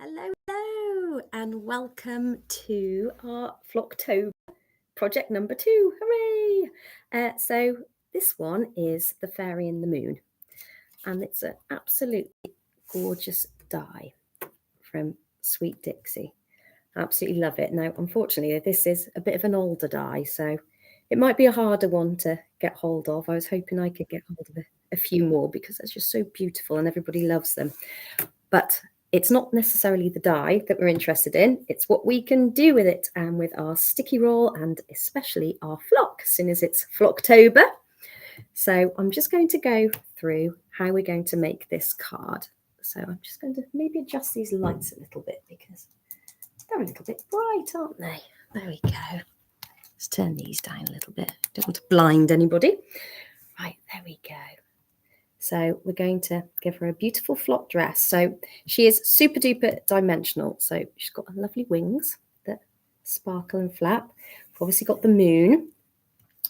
Hello, and welcome to our Flocktober project number 2. Hooray! So this one is the Fairy in the Moon, and it's an absolutely gorgeous die from Sweet Dixie. Absolutely love it. Now, unfortunately, this is a bit of an older die, so it might be a harder one to get hold of. I was hoping I could get hold of a few more because they're just so beautiful and everybody loves them. But it's not necessarily the die that we're interested in, it's what we can do with it and with our sticky roll and especially our flock, seeing as it's Flocktober. So I'm just going to go through how we're going to make this card. So I'm just going to maybe adjust these lights a little bit because they're a little bit bright, aren't they? There we go. Let's turn these down a little bit. Don't want to blind anybody. Right, there we go. So we're going to give her a beautiful flock dress. So she is super duper dimensional. So she's got lovely wings that sparkle and flap. We've obviously got the moon.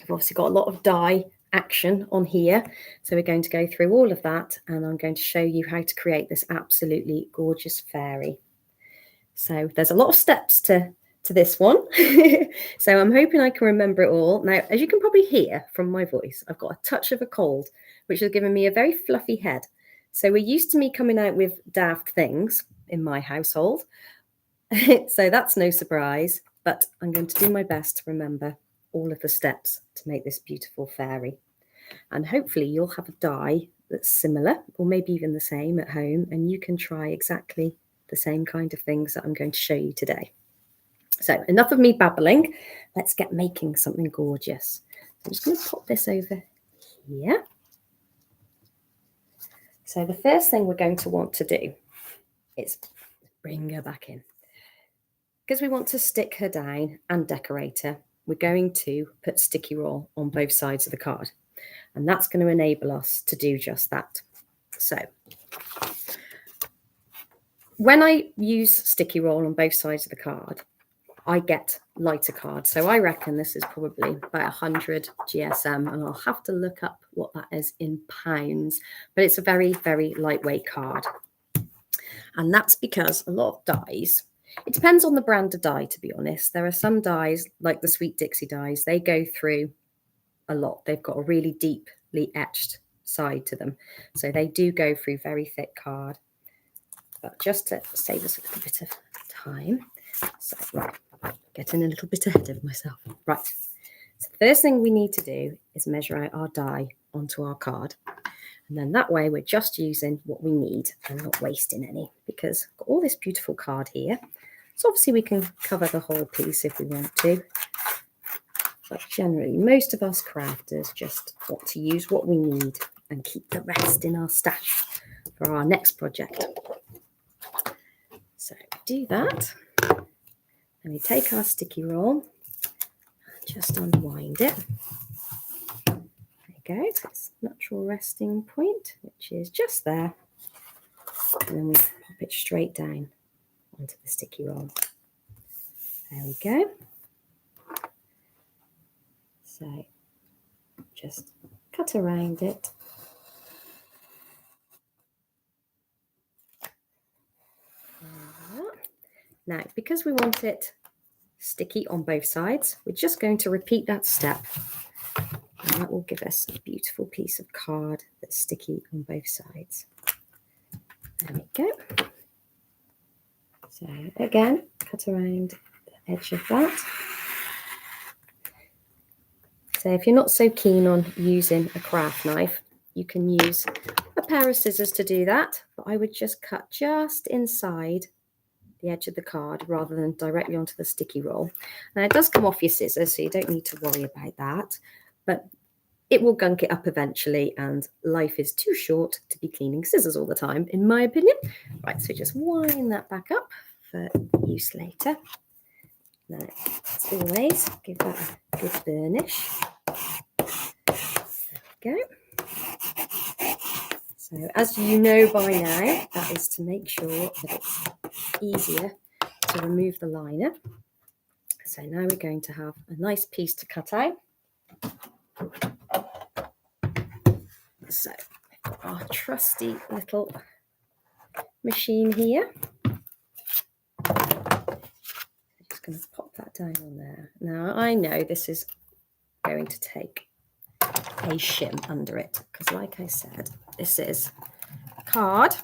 We've obviously got a lot of die action on here. So we're going to go through all of that and I'm going to show you how to create this absolutely gorgeous fairy. So there's a lot of steps to this one. So I'm hoping I can remember it all. Now, as you can probably hear from my voice, I've got a touch of a cold, which has given me a very fluffy head. So we're used to me coming out with daft things in my household. So that's no surprise, but I'm going to do my best to remember all of the steps to make this beautiful fairy. And hopefully you'll have a die that's similar or maybe even the same at home, and you can try exactly the same kind of things that I'm going to show you today. So enough of me babbling, let's get making something gorgeous. I'm just going to pop this over here. So the first thing we're going to want to do is bring her back in. Because we want to stick her down and decorate her, we're going to put sticky roll on both sides of the card. And that's going to enable us to do just that. So when I use sticky roll on both sides of the card, I get lighter cards. So I reckon this is probably about 100 GSM, and I'll have to look up what that is in pounds, but it's a very, very lightweight card. And that's because a lot of dies, it depends on the brand of die, to be honest. There are some dies, like the Sweet Dixie dies, they go through a lot. They've got a really deeply etched side to them. So they do go through very thick card. But just to save us a little bit of time, so right, getting a little bit ahead of myself. Right, so the first thing we need to do is measure out our die onto our card. And then that way we're just using what we need and not wasting any, because I've got all this beautiful card here. So obviously we can cover the whole piece if we want to. But generally, most of us crafters just want to use what we need and keep the rest in our stash for our next project. So do that. And we take our sticky roll and just unwind it. There you go. So it's natural resting point, which is just there. And then we pop it straight down onto the sticky roll. There we go. So just cut around it. Now, because we want it sticky on both sides, we're just going to repeat that step. And that will give us a beautiful piece of card that's sticky on both sides. There we go. So again, cut around the edge of that. So if you're not so keen on using a craft knife, you can use a pair of scissors to do that. But I would just cut just inside the edge of the card rather than directly onto the sticky roll. Now it does come off your scissors, so you don't need to worry about that, but it will gunk it up eventually, and life is too short to be cleaning scissors all the time, in my opinion. Right, so just wind that back up for use later. Now, as always, give that a good burnish. There we go. So as you know by now, that is to make sure that it's easier to remove the liner. So now we're going to have a nice piece to cut out. So we've got our trusty little machine here. down on there. Now, I know this is going to take a shim under it because, like I said, this is a card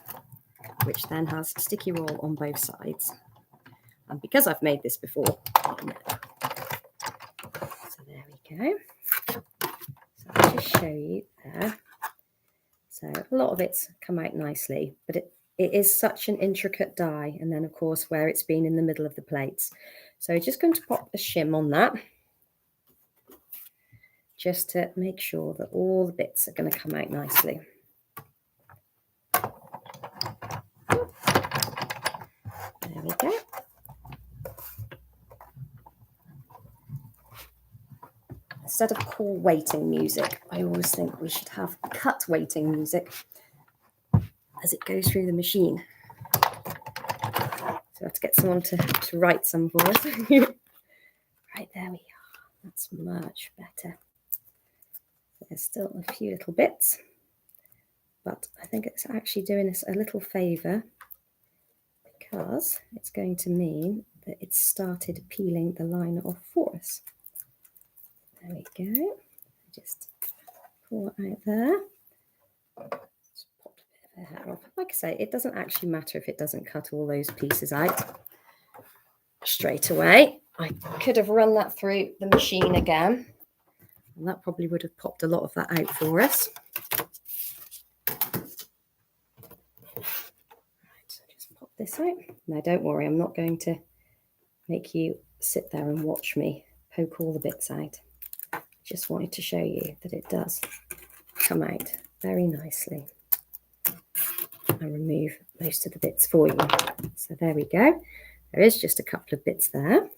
which then has sticky roll on both sides. And because I've made this before, I know. So there we go. So I'll just show you there. So a lot of it's come out nicely, but it is such an intricate die. And then, of course, where it's been in the middle of the plates. So just going to pop a shim on that, just to make sure that all the bits are going to come out nicely. There we go. Instead of call waiting music, I always think we should have cut waiting music as it goes through the machine. So I have to get someone to write some for us. Right, there we are. That's much better. There's still a few little bits, but I think it's actually doing us a little favour because it's going to mean that it's started peeling the liner off for us. There we go. Just pull it out there. Just pop a bit of hair off. Like I say, it doesn't actually matter if it doesn't cut all those pieces out straight away. I could have run that through the machine again, and that probably would have popped a lot of that out for us. Right, so just pop this out. Now, don't worry, I'm not going to make you sit there and watch me poke all the bits out. Just wanted to show you that it does come out very nicely and remove most of the bits for you. So there we go. There is just a couple of bits there.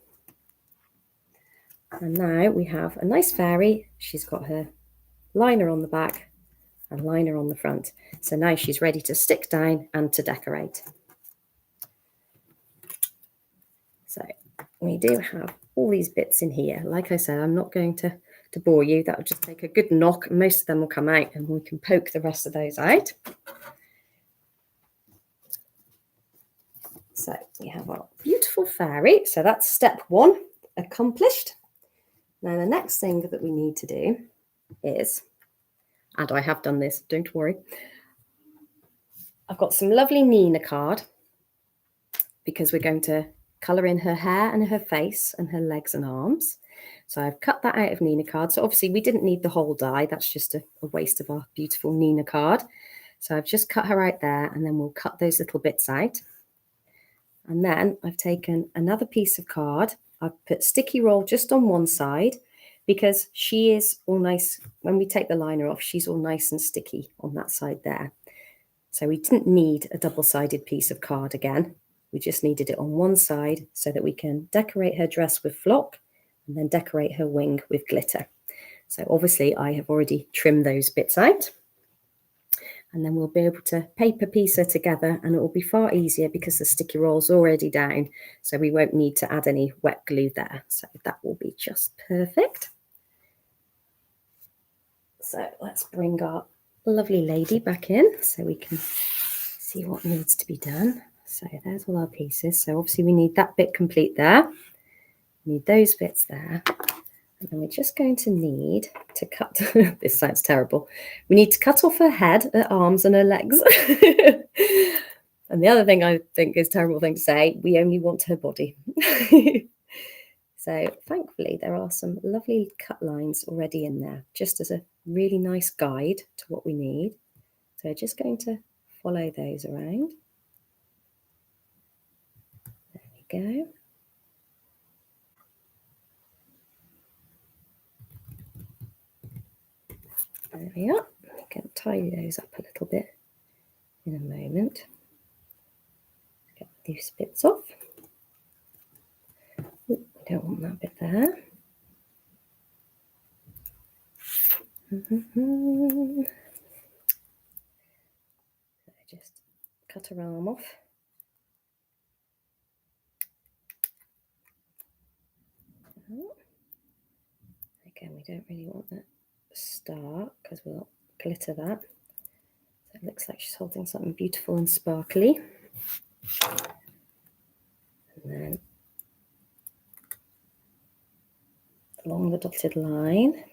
And now we have a nice fairy. She's got her liner on the back and liner on the front. So now she's ready to stick down and to decorate. So we do have all these bits in here. Like I said, I'm not going to bore you. That will just take a good knock. Most of them will come out and we can poke the rest of those out. So we have our beautiful fairy. So that's step one accomplished. Now the next thing that we need to do is, and I have done this, don't worry, I've got some lovely Nina card because we're going to colour in her hair and her face and her legs and arms. So I've cut that out of Nina card. So obviously we didn't need the whole die. That's just a waste of our beautiful Nina card. So I've just cut her out there, and then we'll cut those little bits out. And then I've taken another piece of card. I've put sticky roll just on one side because she is all nice. When we take the liner off, she's all nice and sticky on that side there. So we didn't need a double-sided piece of card again. We just needed it on one side so that we can decorate her dress with flock and then decorate her wing with glitter. So obviously I have already trimmed those bits out. And then we'll be able to paper piece her together, and it will be far easier because the sticky roll's already down. So we won't need to add any wet glue there. So that will be just perfect. So let's bring our lovely lady back in so we can see what needs to be done. So there's all our pieces. So obviously we need that bit complete there. We need those bits there. And then we're just going to need to cut, this sounds terrible, we need to cut off her head, her arms and her legs. And the other thing I think is a terrible thing to say, we only want her body. So thankfully there are some lovely cut lines already in there, just as a really nice guide to what we need. So just going to follow those around. There we go. There we are. We can tidy those up a little bit in a moment. Get these bits off. Ooh, we don't want that bit there. Just cut her arm off. Again, we don't really want that star because we'll glitter that. So it looks like she's holding something beautiful and sparkly. And then along the dotted line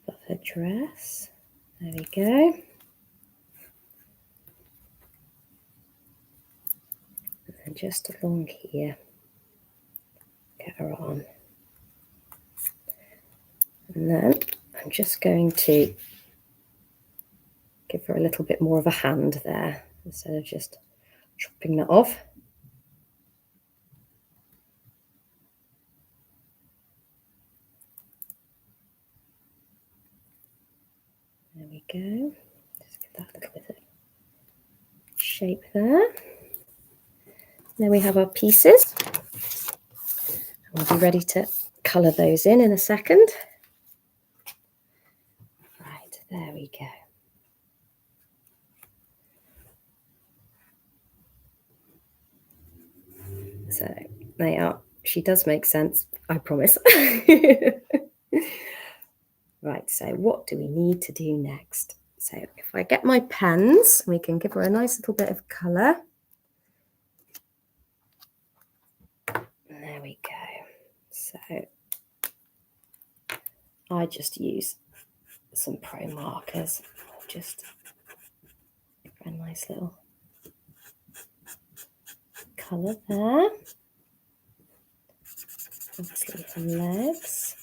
of her dress. There we go. And then just along here, get her on. And then I'm just going to give her a little bit more of a hand there instead of just chopping that off. There we go. Just give that a little bit of shape there. Then we have our pieces. We'll be ready to colour those in a second. Right, there we go. So they are. She does make sense, I promise. Right, so what do we need to do next? So if I get my pens, we can give her a nice little bit of colour. There we go. So I just use some pro markers, just give her a nice little colour there. Obviously her legs.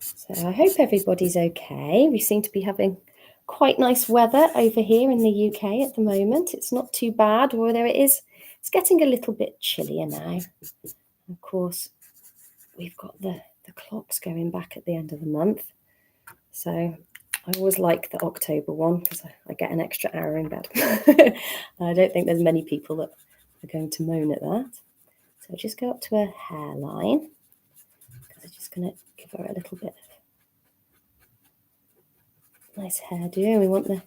So I hope everybody's okay. We seem to be having quite nice weather over here in the UK at the moment. It's not too bad, although it's getting a little bit chillier now. Of course, we've got the clocks going back at the end of the month. So I always like the October one because I get an extra hour in bed. I don't think there's many people that are going to moan at that. So just go up to her hairline because I'm just going to give her a little bit of nice hairdo. We want the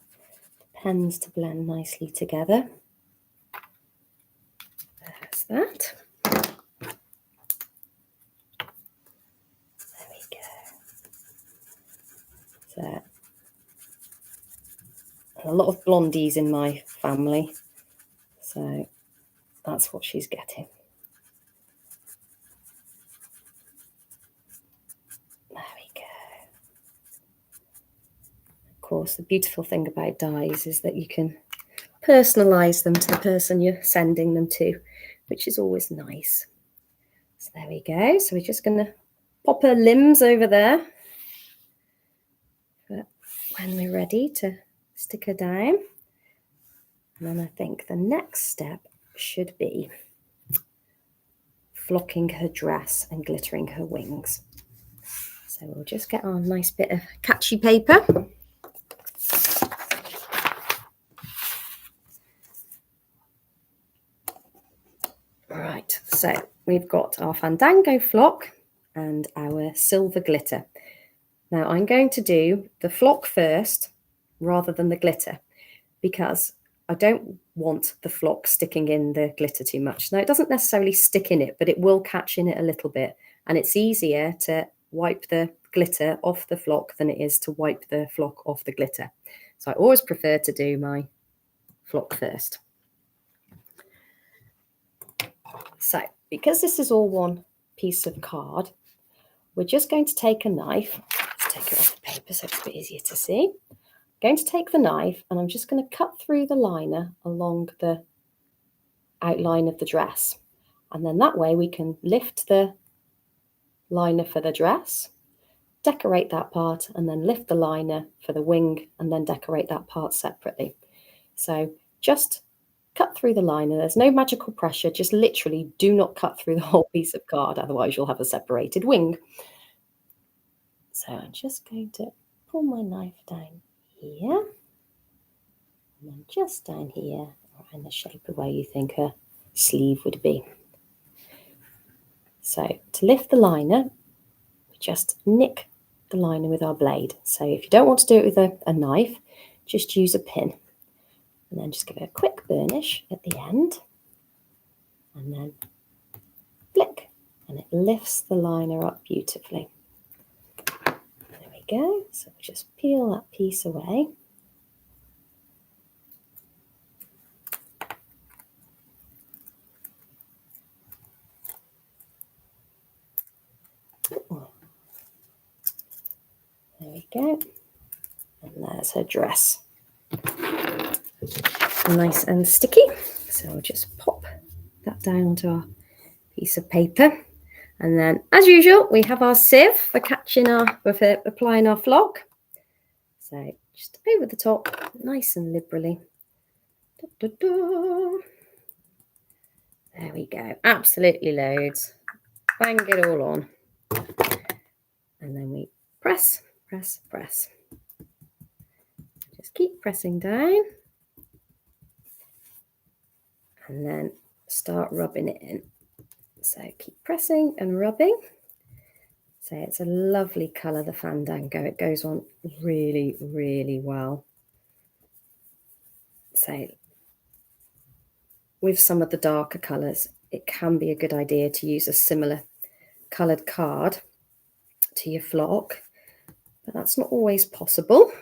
pens to blend nicely together. There's that. There we go. So a lot of blondies in my family, so that's what she's getting. There we go. Of course, the beautiful thing about dies is that you can personalize them to the person you're sending them to, which is always nice. So there we go. So we're just going to pop her limbs over there for when we're ready to stick her down. And then I think the next step should be flocking her dress and glittering her wings. So we'll just get our nice bit of catchy paper. Right, so we've got our Fandango flock and our silver glitter. Now I'm going to do the flock first rather than the glitter because I don't want the flock sticking in the glitter too much. Now it doesn't necessarily stick in it, but it will catch in it a little bit, and it's easier to wipe the glitter off the flock than it is to wipe the flock off the glitter. So I always prefer to do my flock first. So because this is all one piece of card, we're just going to take a knife. Let's take it off the paper so it's a bit easier to see. I'm going to take the knife and I'm just going to cut through the liner along the outline of the dress. And then that way we can lift the liner for the dress, decorate that part, and then lift the liner for the wing and then decorate that part separately. So just cut through the liner. There's no magical pressure. Just literally do not cut through the whole piece of card. Otherwise you'll have a separated wing. So I'm just going to pull my knife down here. And then just down here, in the shape of where you think her sleeve would be. So to lift the liner, we just nick the liner with our blade. So if you don't want to do it with a knife, just use a pin. And then just give it a quick burnish at the end. And then flick. And it lifts the liner up beautifully. There we go. So we'll just peel that piece away. There we go. And there's her dress. Nice and sticky. So I'll just pop that down onto our piece of paper. And then, as usual, we have our sieve for applying our flock. So just over the top, nice and liberally. Da, da, da. There we go. Absolutely loads. Bang it all on. And then we press, press, press. Just keep pressing down. And then start rubbing it in. So keep pressing and rubbing. So it's a lovely colour, the Fandango. It goes on really, really well. So with some of the darker colours, it can be a good idea to use a similar coloured card to your flock, but that's not always possible.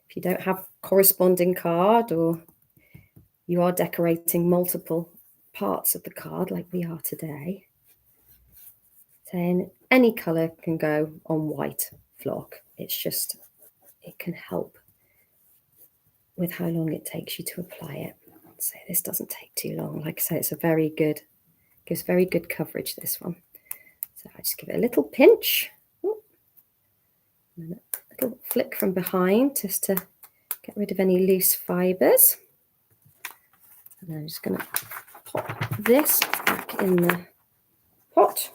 If you don't have corresponding card, or you are decorating multiple parts of the card like we are today, then any colour can go on white flock. It's just, it can help with how long it takes you to apply it. So this doesn't take too long. Like I say, it's a very good, gives very good coverage, this one. So I just give it a little pinch, and a little flick from behind just to get rid of any loose fibres. And I'm just going to pop this back in the pot,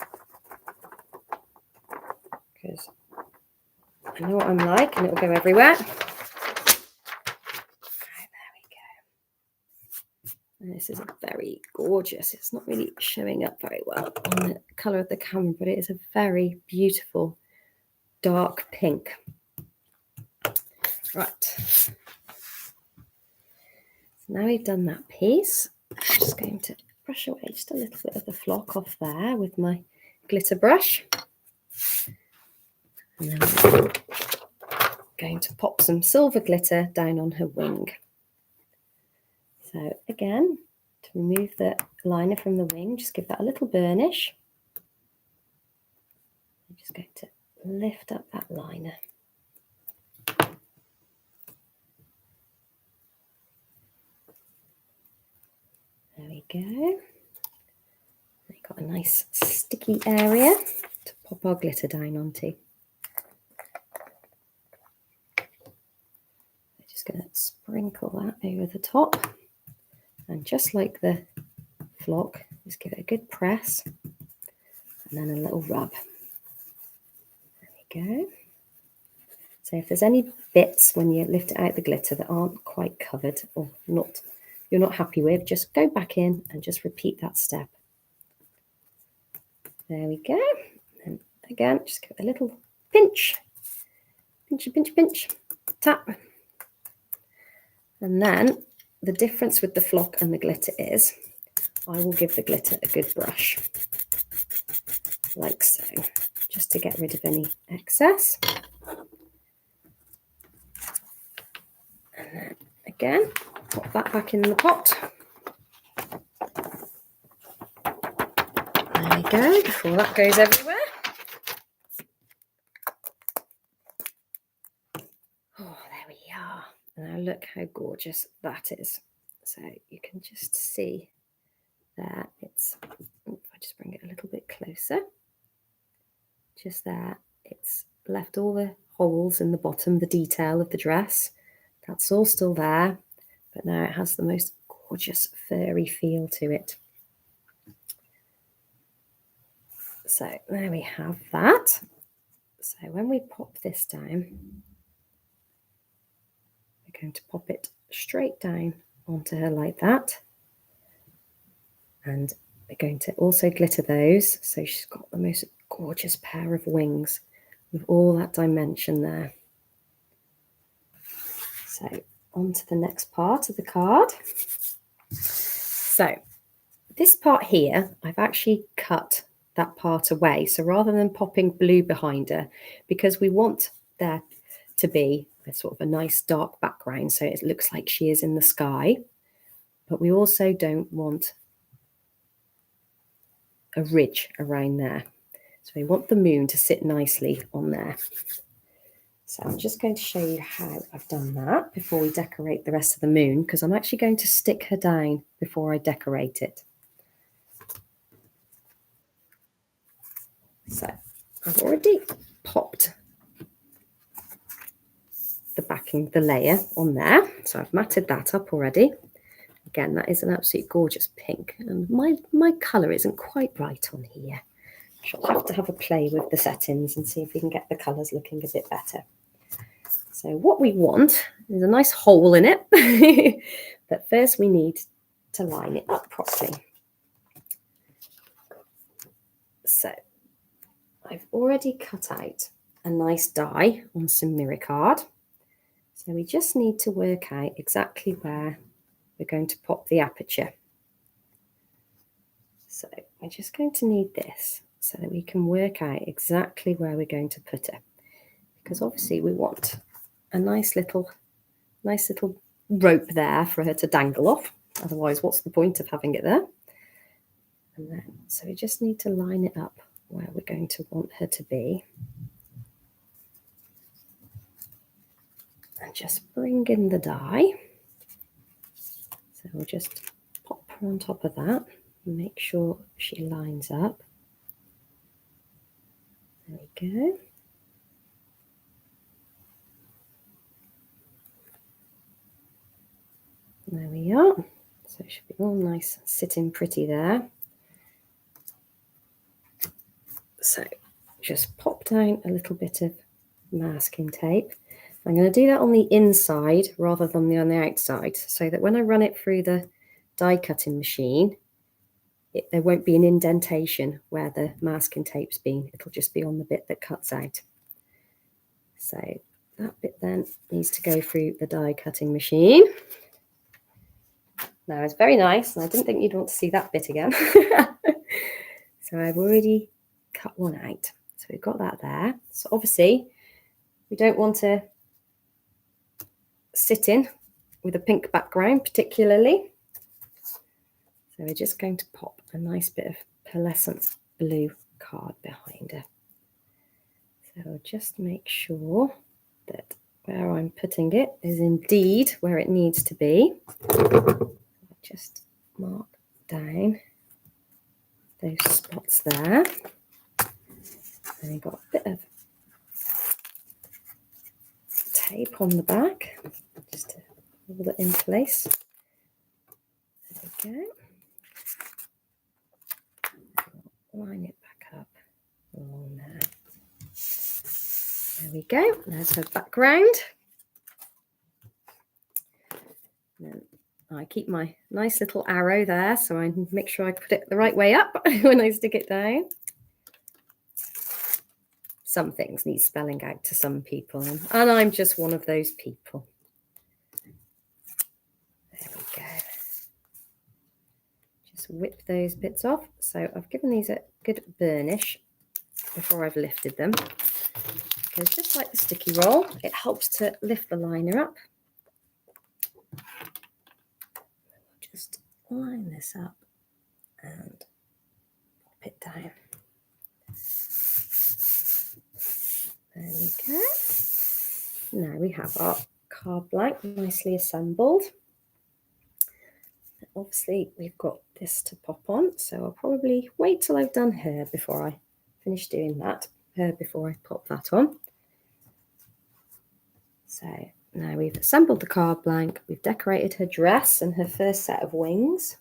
because I know what I'm like and it'll go everywhere. Right, there we go. And this is a very gorgeous, it's not really showing up very well on the colour of the camera, but it is a very beautiful dark pink. Right. So now we've done that piece, I'm just going to brush away just a little bit of the flock off there with my glitter brush. And then I'm going to pop some silver glitter down on her wing. So again, to remove the liner from the wing, just give that a little burnish. I'm just going to lift up that liner. There we go. We've got a nice sticky area to pop our glitter down onto. I'm just going to sprinkle that over the top. And just like the flock, just give it a good press and then a little rub. There we go. So if there's any bits when you lift it out the glitter that aren't quite covered or you're not happy with, just go back in and just repeat that step. There we go. And again, just give it a little pinch. Pinchy, pinch, pinch. Tap. And then the difference with the flock and the glitter is I will give the glitter a good brush, like so, just to get rid of any excess. And then again, pop that back in the pot. There we go, before that goes everywhere. Oh, there we are. Now look how gorgeous that is. So you can just see there, it's, if I just bring it a little bit closer, just there, it's left all the holes in the bottom, the detail of the dress. That's all still there, but now it has the most gorgeous furry feel to it. So there we have that. So when we pop this down, we're going to pop it straight down onto her like that. And we're going to also glitter those. So she's got the most gorgeous pair of wings with all that dimension there. So on to the next part of the card. So this part here, I've actually cut that part away. So rather than popping blue behind her, because we want there to be a sort of a nice dark background, so it looks like she is in the sky, but we also don't want a ridge around there. So we want the moon to sit nicely on there. So I'm just going to show you how I've done that before we decorate the rest of the moon, because I'm actually going to stick her down before I decorate it. So I've already popped the layer on there. So I've matted that up already. Again, that is an absolute gorgeous pink. And my colour isn't quite right on here. I'll have to have a play with the settings and see if we can get the colours looking a bit better. So what we want is a nice hole in it. But first we need to line it up properly. So I've already cut out a nice die on some mirror card. So we just need to work out exactly where we're going to pop the aperture. So we're just going to need this so that we can work out exactly where we're going to put it. Because obviously we want a nice little rope there for her to dangle off. Otherwise, what's the point of having it there? And then, so we just need to line it up where we're going to want her to be. And just bring in the die. So we'll just pop her on top of that and make sure she lines up. There we go. There we are. So it should be all nice sitting pretty there. So just pop down a little bit of masking tape. I'm going to do that on the inside rather than on the outside, so that when I run it through the die cutting machine, there won't be an indentation where the masking tape's been. It'll just be on the bit that cuts out. So that bit then needs to go through the die cutting machine. Now it's very nice, and I didn't think you'd want to see that bit again. So I've already cut one out. So we've got that there. So obviously we don't want to sit in with a pink background particularly. So we're just going to pop a nice bit of pearlescent blue card behind her. So just make sure that where I'm putting it is indeed where it needs to be. Just mark down those spots there. And we've got a bit of tape on the back just to hold it in place. There we go. Line it back up along there. There we go. There's her background. And then I keep my nice little arrow there so I can make sure I put it the right way up when I stick it down. Some things need spelling out to some people, and I'm just one of those people. There we go. Just whip those bits off. So I've given these a good burnish before I've lifted them, because just like the sticky roll, it helps to lift the liner up. Just line this up and pop it down. There we go. Now we have our card blank nicely assembled. Obviously we've got this to pop on, so I'll probably wait till I've done her before I finish doing that, before I pop that on. So now we've assembled the card blank, we've decorated her dress and her first set of wings.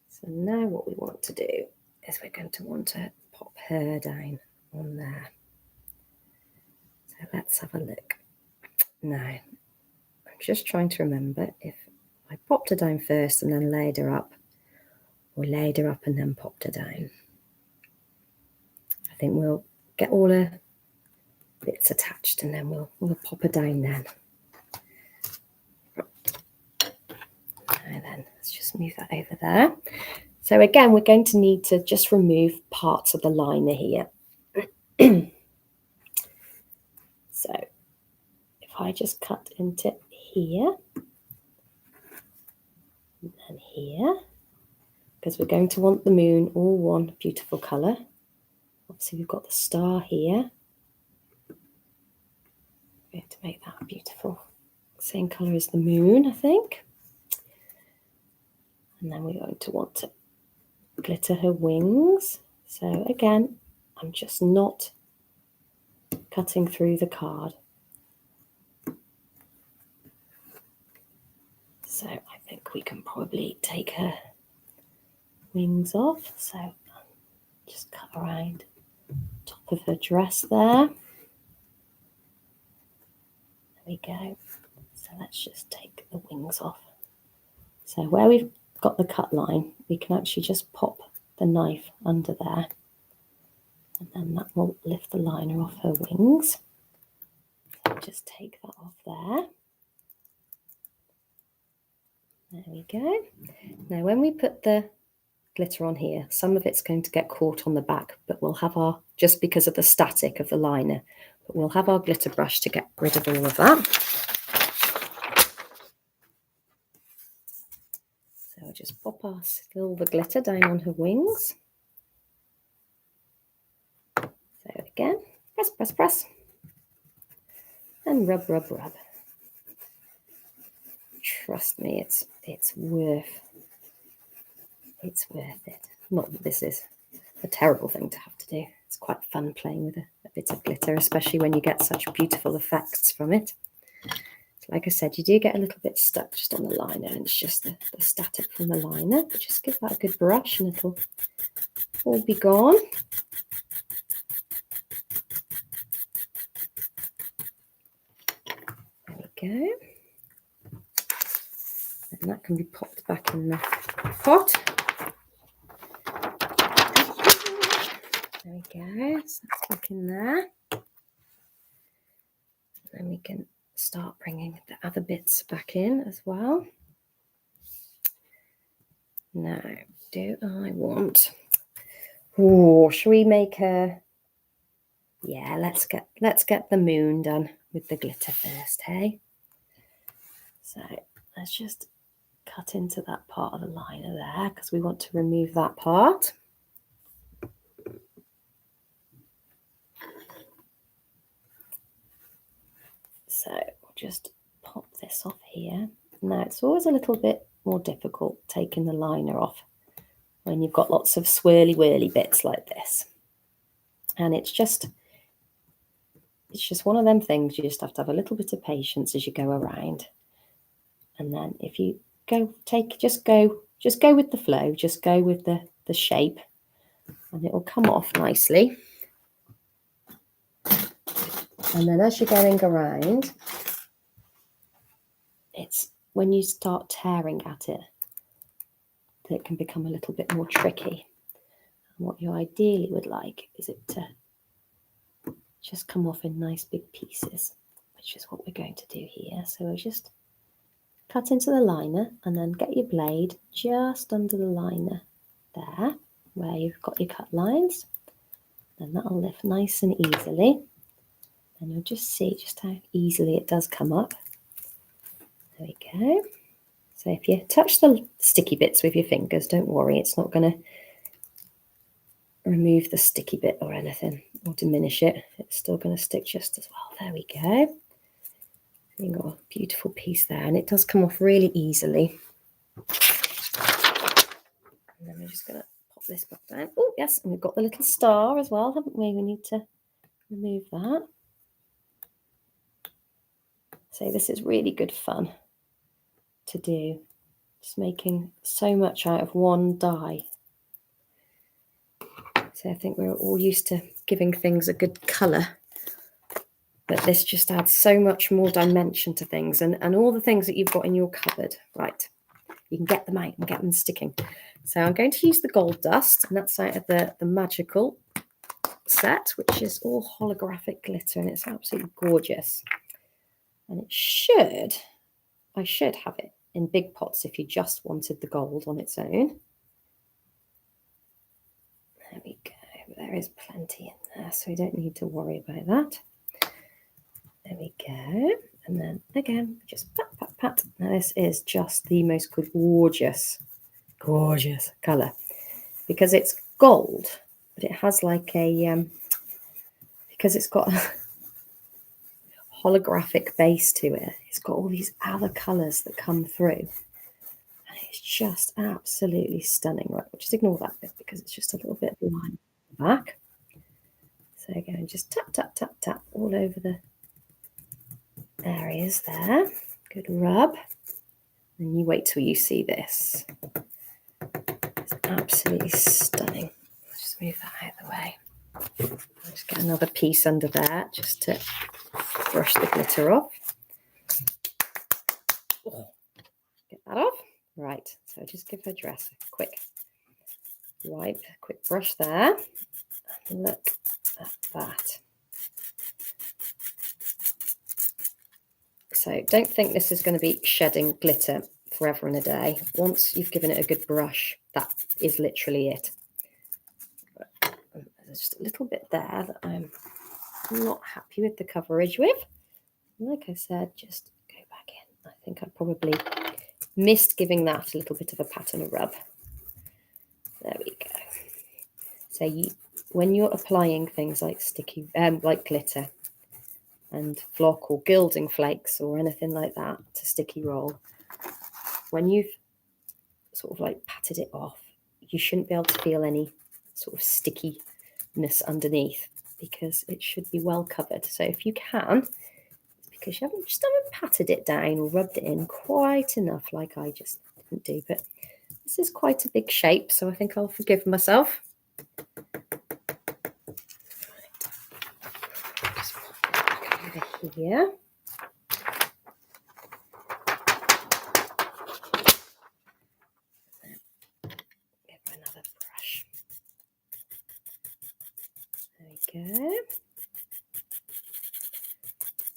So now what we want to do is we're going to want to pop her down on there. So let's have a look. Now, I'm just trying to remember if I popped her down first and then laid her up, or laid her up and then popped her down. I think we'll get all her bits attached and then we'll pop her down then. And then let's just move that over there. So again, we're going to need to just remove parts of the liner here. So if I just cut into here and then here, because we're going to want the moon all one beautiful colour. Obviously we've got the star here. We have to make that beautiful. Same colour as the moon, I think. And then we're going to want to glitter her wings. So again, I'm just not cutting through the card. So I think we can probably take her wings off. So just cut around top of her dress there. There we go. So let's just take the wings off. So where we've got the cut line, we can actually just pop the knife under there, and then that will lift the liner off her wings. So just take that off there. There we go. Now when we put the glitter on here, some of it's going to get caught on the back, but we'll have our, just because of the static of the liner, but we'll have our glitter brush to get rid of all of that. So I'll just pop our silver glitter down on her wings. So again, press, press, press, and rub, rub, rub. Trust me, it's worth it. Not that this is a terrible thing to have to do. It's quite fun playing with a bit of glitter, especially when you get such beautiful effects from it. Like I said, you do get a little bit stuck just on the liner, and it's just the static from the liner. But just give that a good brush and it'll all be gone. There we go. And that can be popped back in the pot. There we go. So that's back in there. And we can start bringing the other bits back in as well. Now, do I want... Oh, shall we make a... Yeah, let's get the moon done with the glitter first, hey? So let's just cut into that part of the liner there, because we want to remove that part. So we'll just pop this off here. Now it's always a little bit more difficult taking the liner off when you've got lots of swirly whirly bits like this. And it's just one of them things you just have to have a little bit of patience as you go around. And then if you just go with the flow, just go with the shape, and it will come off nicely. And then as you're going around, it's when you start tearing at it that it can become a little bit more tricky. And what you ideally would like is it to just come off in nice big pieces, which is what we're going to do here. So we'll just cut into the liner and then get your blade just under the liner there, where you've got your cut lines. Then that'll lift nice and easily. And you'll just see just how easily it does come up. There we go. So if you touch the sticky bits with your fingers, don't worry, it's not going to remove the sticky bit or anything or diminish it. It's still going to stick just as well. There we go. You've got a beautiful piece there, and it does come off really easily. And then we're just going to pop this back down. Oh, yes, and we've got the little star as well, haven't we? We need to remove that. So this is really good fun to do. Just making so much out of one die. So I think we're all used to giving things a good colour, but this just adds so much more dimension to things, and all the things that you've got in your cupboard. Right, you can get them out and get them sticking. So I'm going to use the gold dust, and that's out of the magical set, which is all holographic glitter, and it's absolutely gorgeous. And I should have it in big pots if you just wanted the gold on its own. There we go. There is plenty in there, so we don't need to worry about that. There we go. And then again, just pat, pat, pat. Now this is just the most gorgeous colour, because it's gold. but it has like a, because it's got a holographic base to it, it's got all these other colours that come through. And it's just absolutely stunning. Right, we'll just ignore that bit because it's just a little bit of line back. So go and just tap, tap, tap, tap all over the areas there. Good rub. And you wait till you see this. It's absolutely stunning. I'll just move that out of the way. I'll just get another piece under there just to brush the glitter off. Oh, get that off. Right, so just give her dress a quick wipe, quick brush there. And look at that. So don't think this is going to be shedding glitter forever and a day. Once you've given it a good brush, that is literally it. There's just a little bit there that I'm not happy with the coverage with. Like I said, just go back in. I think I probably missed giving that a little bit of a pat and a rub. There we go. So when you're applying things like like glitter and flock or gilding flakes or anything like that to sticky roll, when you've sort of like patted it off, you shouldn't be able to feel any sort of stickiness underneath because it should be well covered. So if you can, because you haven't patted it down or rubbed it in quite enough like I just didn't do, but this is quite a big shape, so I think I'll forgive myself. Just pop it back over here. Give her another brush. There we go.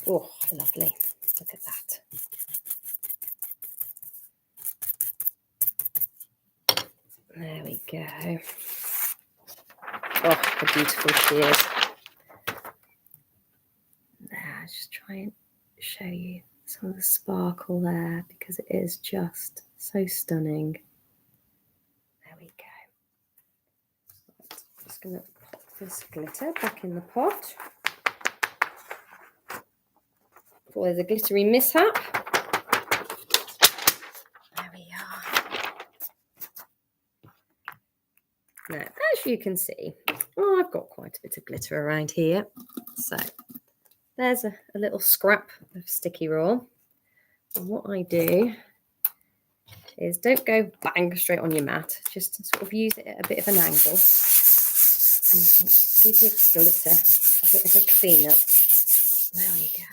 Oh, lovely. Look at that. There we go. Oh, how beautiful she is. There, just try and show you some of the sparkle there because it is just so stunning. There we go. Right, I'm just going to pop this glitter back in the pot. Before there's a glittery mishap. There we are. Now, as you can see, I've got quite a bit of glitter around here. So there's a little scrap of sticky roll. And what I do is don't go bang straight on your mat. Just sort of use it at a bit of an angle. And you can give your glitter a bit of a clean up. There we go.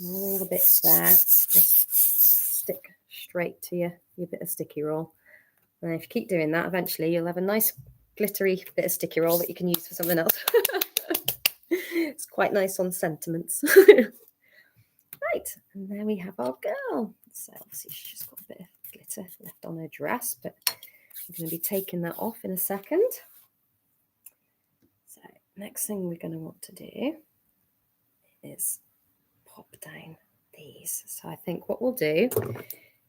All the bits there, just stick straight to your bit of sticky roll. And if you keep doing that, eventually you'll have a nice glittery bit of sticky roll that you can use for something else. It's quite nice on sentiments. Right, and there we have our girl. So obviously she's just got a bit of glitter left on her dress, but we're going to be taking that off in a second. So next thing we're going to want to do is pop down these. So I think what we'll do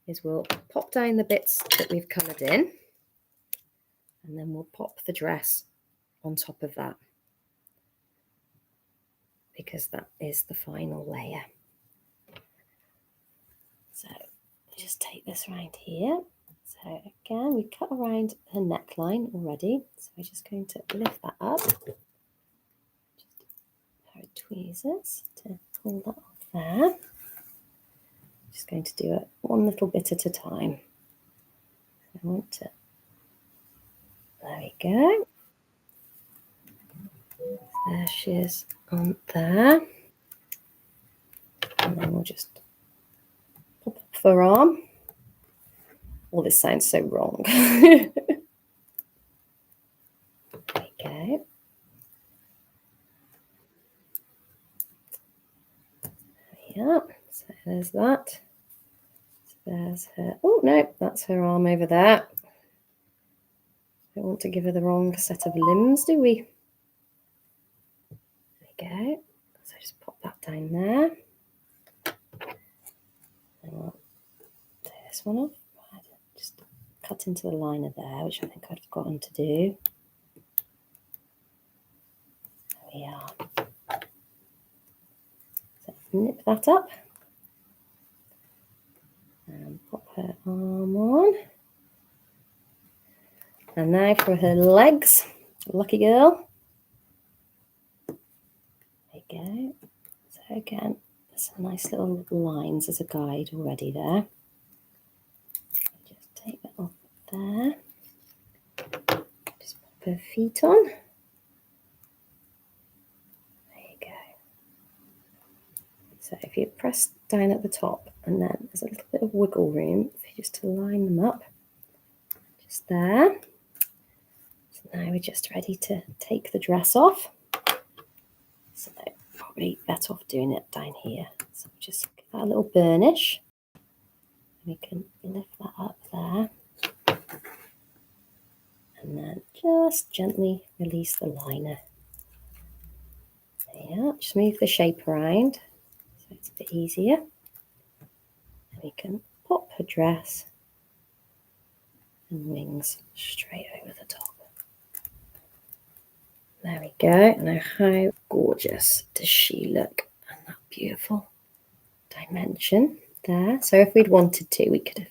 is we'll pop down the bits that we've coloured in, and then we'll pop the dress on top of that, because that is the final layer. So just take this around here. So again, we cut around her neckline already. So we're just going to lift that up. Just a pair of tweezers to pull that off there. Just going to do it one little bit at a time. I want to. There we go. There she is on there. And then we'll just pop off her arm. All this sounds so wrong. There we go. Yeah, so there's that. So there's her. Oh, no, that's her arm over there. Don't want to give her the wrong set of limbs, do we? There we go. So just pop that down there. And we'll do this one off. Just cut into the liner there, which I think I've forgotten to do. we are. So nip that up and pop her arm on. And now for her legs. Lucky girl. There you go. So again, some nice little lines as a guide already there. Just take that off there. Just pop her feet on. There you go. So if you press down at the top, and then there's a little bit of wiggle room for you just to line them up. Just there. So now we're just ready to take the dress off. So probably better off doing it down here. So just give that a little burnish. We can lift that up there. And then just gently release the liner. There you are. Just move the shape around so it's a bit easier. And we can pop her dress and wings straight over the top. There we go. Now how gorgeous does she look? And that beautiful dimension there. So if we'd wanted to, we could have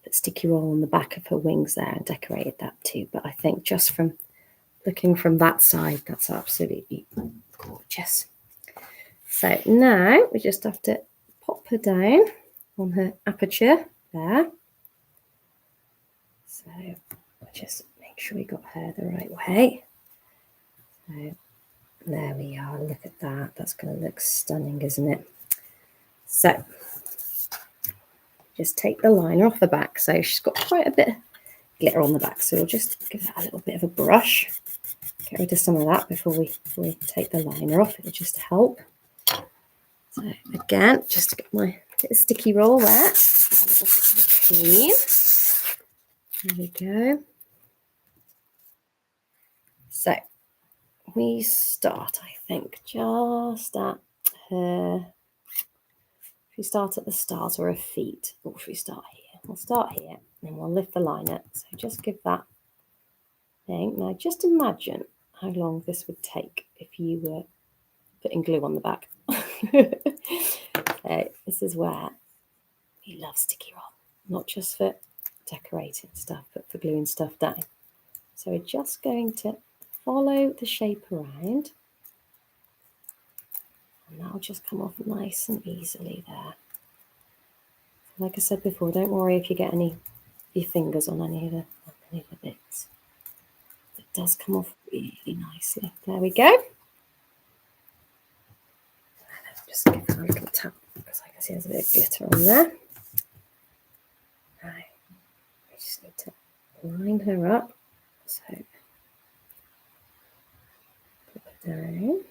put sticky roll on the back of her wings there and decorated that too. But I think just from looking from that side, that's absolutely gorgeous. So now we just have to pop her down on her aperture there. So we'll just make sure we got her the right way. So there we are. Look at that. That's going to look stunning, isn't it? So just take the liner off the back. So she's got quite a bit of glitter on the back. So we'll just give that a little bit of a brush. Get rid of some of that before we take the liner off. It'll just help. So again, just to get my bit of sticky roll there. A little bit of clean. There we go. So we start, I think, just at her. If we start at the start or her feet, or should we start here? We'll start here, and then we'll lift the liner. So just give that thing. Now, just imagine how long this would take if you were putting glue on the back. So this is where we love sticky roll, not just for decorating stuff, but for gluing stuff down. So we're just going to follow the shape around, and that'll just come off nice and easily there. Like I said before, don't worry if you get any of your fingers on any of the bits. It does come off really nicely. There we go. Just give that a little tap because I can see there's a bit of glitter on there. Right, we just need to line her up. So put her down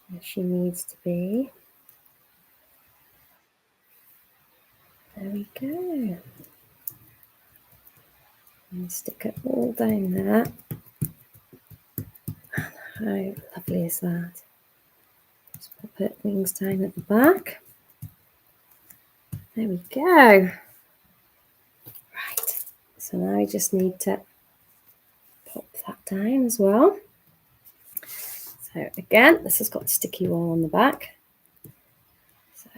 where she needs to be. There we go. And stick it all down there. And how lovely is that? Just pop her wings down at the back. There we go. Right. So now we just need to pop that down as well. So again, this has got sticky roll on the back. So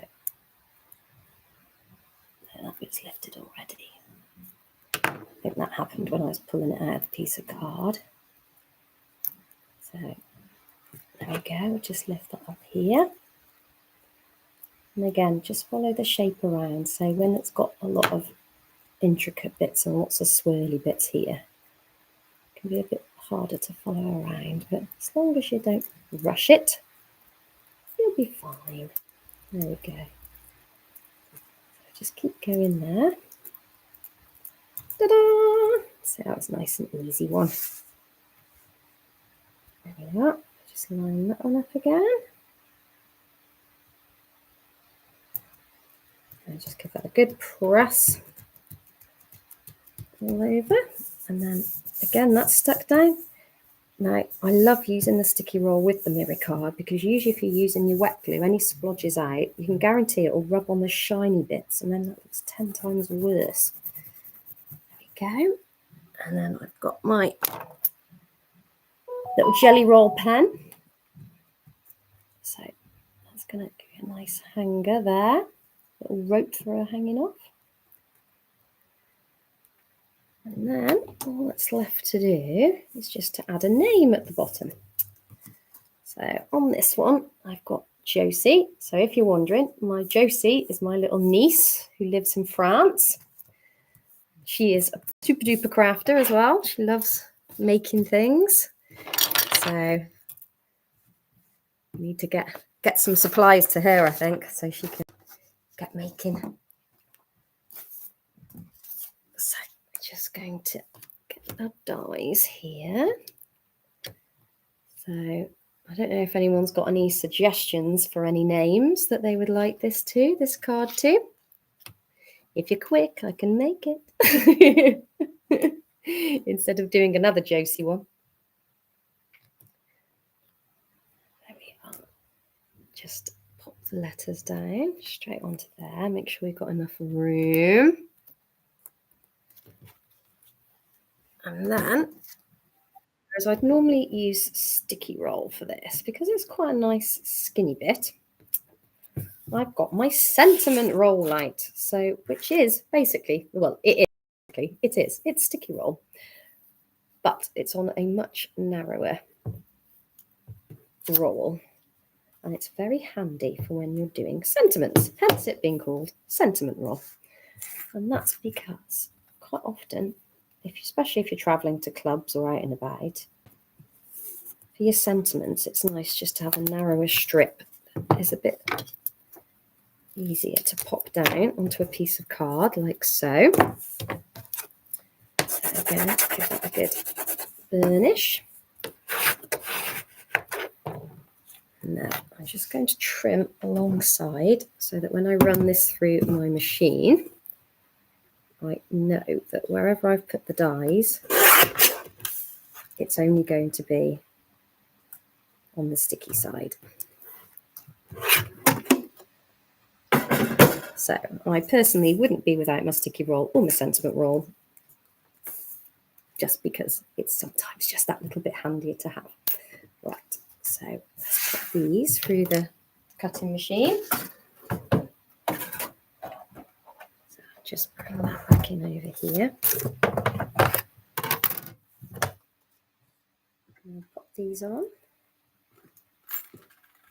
that bit's lifted already. I think that happened when I was pulling it out of the piece of card. So there we go. We'll just lift that up here. And again, just follow the shape around. So when it's got a lot of intricate bits and lots of swirly bits here, it can be a bit harder to follow around, but as long as you don't rush it, you'll be fine. There we go. So just keep going there. Ta-da! So that was a nice and easy one. There we are. Just line that one up again. And just give that a good press all over. And then again, that's stuck down. Now, I love using the sticky roll with the mirror card because usually if you're using your wet glue, any splodges out, you can guarantee it will rub on the shiny bits and then that looks 10 times worse. There we go. And then I've got my little jelly roll pen. So that's going to give you a nice hanger there. Little rope for her hanging off. And then all that's left to do is just to add a name at the bottom. So on this one, I've got Josie. So if you're wondering, my Josie is my little niece who lives in France. She is a super duper crafter as well. She loves making things. So we need to get some supplies to her, I think, so she can get making. So just going to get our dies here. So I don't know if anyone's got any suggestions for any names that they would like this card to. If you're quick, I can make it. Instead of doing another Josie one. There we are. Just pop the letters down straight onto there. Make sure we've got enough room. And then, whereas I'd normally use sticky roll for this because it's quite a nice skinny bit, I've got my sentiment roll light. So, which is basically, well, it's sticky roll, but it's on a much narrower roll. And it's very handy for when you're doing sentiments, hence it being called sentiment roll. And that's because quite often, especially if you're traveling to clubs or out and about, for your sentiments, it's nice just to have a narrower strip that is a bit easier to pop down onto a piece of card like so. So again, give that a good burnish. Now I'm just going to trim alongside so that when I run this through my machine, I know that wherever I've put the dies, it's only going to be on the sticky side. So I personally wouldn't be without my sticky roll or my sentiment roll, just because it's sometimes just that little bit handier to have. Right, so let's put these through the cutting machine. So just bring that back in over here. And pop these on.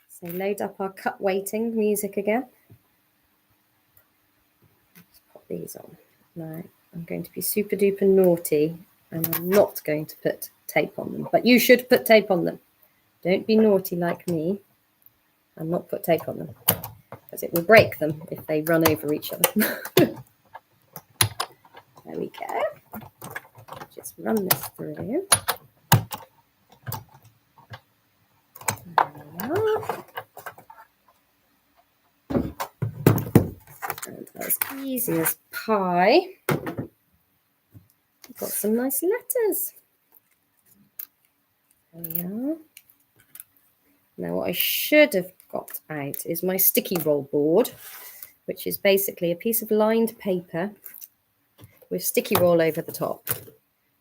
So load up our cut waiting music again. Just pop these on. Now I'm going to be super duper naughty and I'm not going to put tape on them, but you should put tape on them. Don't be naughty like me and not put tape on them, because it will break them if they run over each other. There we go. Just run this through. And as easy as pie, we've got some nice letters. There we are. Now what I should have got out is my sticky roll board, which is basically a piece of lined paper with sticky roll over the top,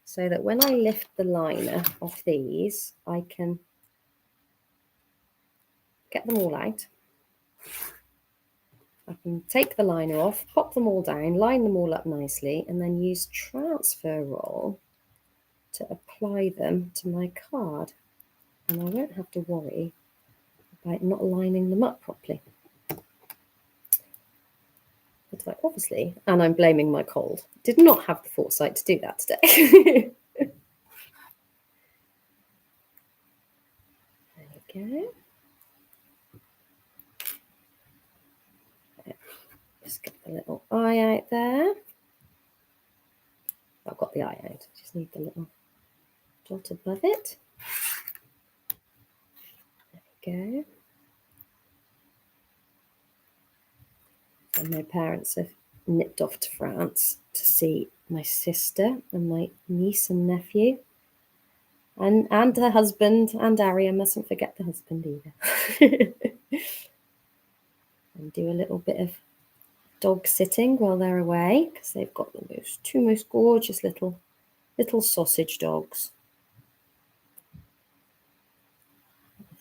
so that when I lift the liner off these, I can get them all out. I can take the liner off, pop them all down, line them all up nicely, and then use transfer roll to apply them to my card. And I won't have to worry about not lining them up properly. But I obviously, and I'm blaming my cold, did not have the foresight to do that today. There we go. Just get the little eye out there. I've got the eye out. Just need the little dot above it. There we go. And my parents have nipped off to France to see my sister and my niece and nephew. And her husband, and Ari. I mustn't forget the husband either. And do a little bit of dog sitting while they're away, because they've got the two most gorgeous little sausage dogs.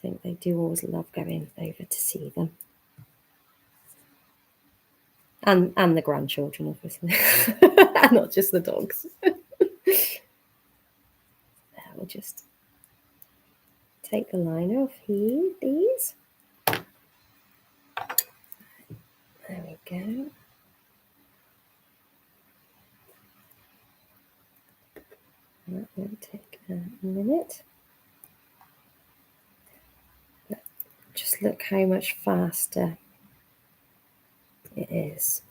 think they do always love going over to see them. And the grandchildren, obviously, and not just the dogs. We'll just take the liner off here, these. There we go. That won't take a minute. But just look how much faster it is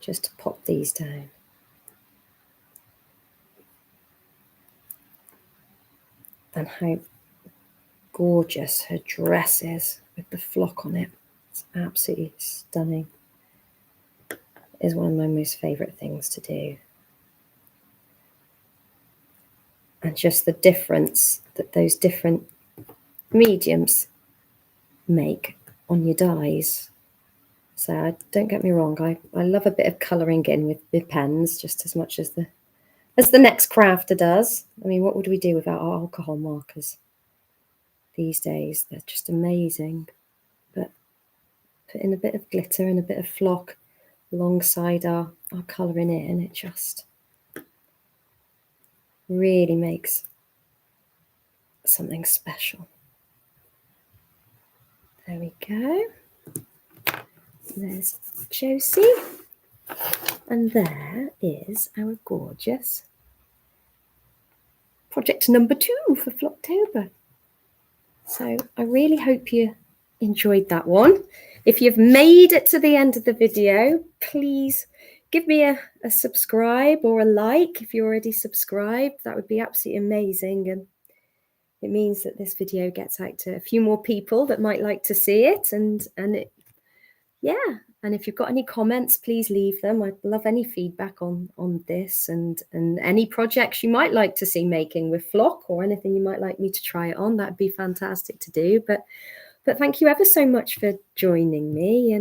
just to pop these down. And how gorgeous her dress is with the flock on it. It's absolutely stunning. It is one of my most favourite things to do. And just the difference that those different mediums make on your dies. So don't get me wrong, I love a bit of colouring in with the pens just as much as the next crafter does. I mean, what would we do without our alcohol markers these days? They're just amazing. But put in a bit of glitter and a bit of flock alongside our colouring in, it just really makes something special. There we go. There's Josie. And there is our gorgeous project number 2 for Flocktober. So I really hope you enjoyed that one. If you've made it to the end of the video, please give me a subscribe or a like if you're already subscribed. That would be absolutely amazing. And it means that this video gets out to a few more people that might like to see it. And if you've got any comments, please leave them. I'd love any feedback on this and any projects you might like to see making with Flock, or anything you might like me to try it on. That'd be fantastic to do. But thank you ever so much for joining me,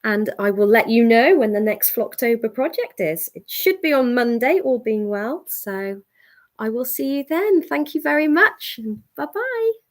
and I will let you know when the next Flocktober project is. It should be on Monday, all being well. So I will see you then. Thank you very much, and bye-bye.